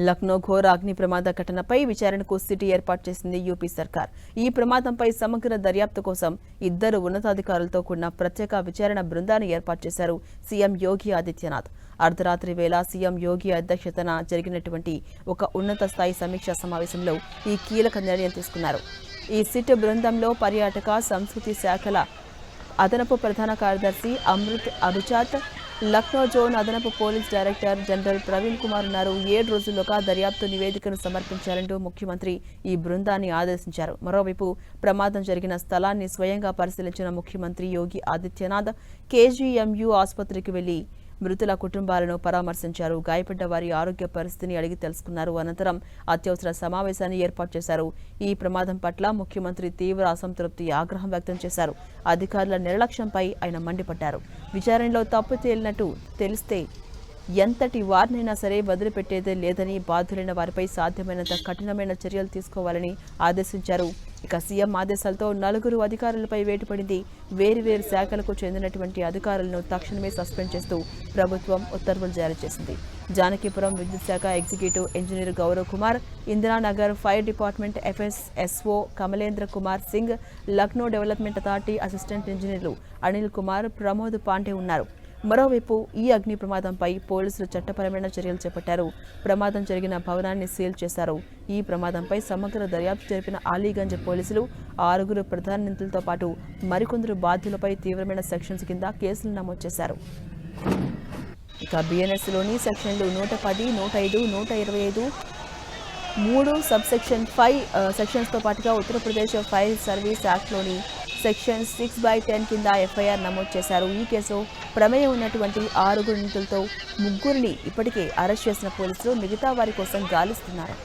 లక్నో ఘోర అగ్ని ప్రమాద ఘటనపై విచారణకు సిటీ ఏర్పాటు చేసింది యూపీ సర్కార్. ఈ ప్రమాదంపై సమగ్ర దర్యాప్తు కోసం 2 ఉన్నతాధికారులతో కూడిన ప్రత్యేక విచారణ బృందాన్ని ఏర్పాటు చేశారు సీఎం యోగి ఆదిత్యనాథ్. అర్ధరాత్రి వేళ సీఎం యోగి అధ్యక్షతన జరిగినటువంటి ఒక ఉన్నత స్థాయి సమీక్షా సమావేశంలో ఈ కీలక నిర్ణయం తీసుకున్నారు. ఈ సిట్ బృందంలో పర్యాటక, సంస్కృతి శాఖల అదనపు ప్రధాన కార్యదర్శి అమృత్ అభిచాత్, లక్నో జోన్ అదనపు police director general Praveen Kumar ఉన్నారు. 7 రోజుల్లోగా దర్యాప్తు నివేదికను సమర్పించాలంటూ ముఖ్యమంత్రి ఈ బృందాన్ని ఆదేశించారు. మరోవైపు ప్రమాదం జరిగిన స్థలాన్ని స్వయంగా పరిశీలించిన ముఖ్యమంత్రి యోగి ఆదిత్యనాథ్ కేజీఎంయూ ఆసుపత్రికి వెళ్లి మృతుల కుటుంబాలను పరామర్శించారు. గాయపడ్డ వారి ఆరోగ్య పరిస్థితిని అడిగి తెలుసుకున్నారు. అనంతరం అత్యవసర సమావేశాన్ని ఏర్పాటు చేశారు. ఈ ప్రమాదం పట్ల ముఖ్యమంత్రి తీవ్ర అసంతృప్తి, ఆగ్రహం వ్యక్తం చేశారు. అధికారుల నిర్లక్ష్యంపై ఆయన మండిపడ్డారు. విచారణలో తప్పు తేలినట్టు తెలిస్తే ఎంతటి వారినైనా సరే వదిలిపెట్టేదే లేదని, బాధ్యులైన వారిపై సాధ్యమైనంత కఠినమైన చర్యలు తీసుకోవాలని ఆదేశించారు. ఇక సీఎం ఆదేశాలతో 4 అధికారులపై వేటు పడింది. వేరువేరు శాఖలకు చెందినటువంటి అధికారులను తక్షణమే సస్పెండ్ చేస్తూ ప్రభుత్వం ఉత్తర్వులు జారీ చేసింది. జానకీపురం విద్యుత్ శాఖ executive engineer Gaurav Kumar, Indiranagar fire department FSSO Kamalendra Kumar Singh, Lucknow development authority assistant ఇంజనీర్లు అనిల్ కుమార్, ప్రమోద్ పాండే ఉన్నారు. మరోవైపు ఈ అగ్ని ప్రమాదంపై పోలీసులు చట్టపరమైన చర్యలు చేపట్టారు. ప్రమాదం జరిగిన భవనాన్ని సీల్ చేశారు. ఈ ప్రమాదంపై సమగ్ర దర్యాప్తు జరిపిన అలీగంజ్ పోలీసులు 6 ప్రధాన నిందితులతో పాటు మరికొందరు బాధ్యులపై తీవ్రమైన సెక్షన్స్ కింద కేసులు నమోదు చేశారు. ఇక బిఎన్ఎస్లోని సెక్షన్లు 110, 105, 125, 3 సబ్సెక్షన్ 5 సెక్షన్స్తో పాటుగా ఉత్తరప్రదేశ్ ఫైర్ సర్వీస్ యాక్ట్లోని సెక్షన్ 6/10 కింద ఎఫ్ఐఆర్ నమోదు చేశారు. ఈ కేసు ప్రమేయం ఉన్నటువంటి 6 నిందితులతో 3 ఇప్పటికే అరెస్ట్ చేసిన పోలీసులు మిగతా వారి కోసం గాలిస్తున్నారు.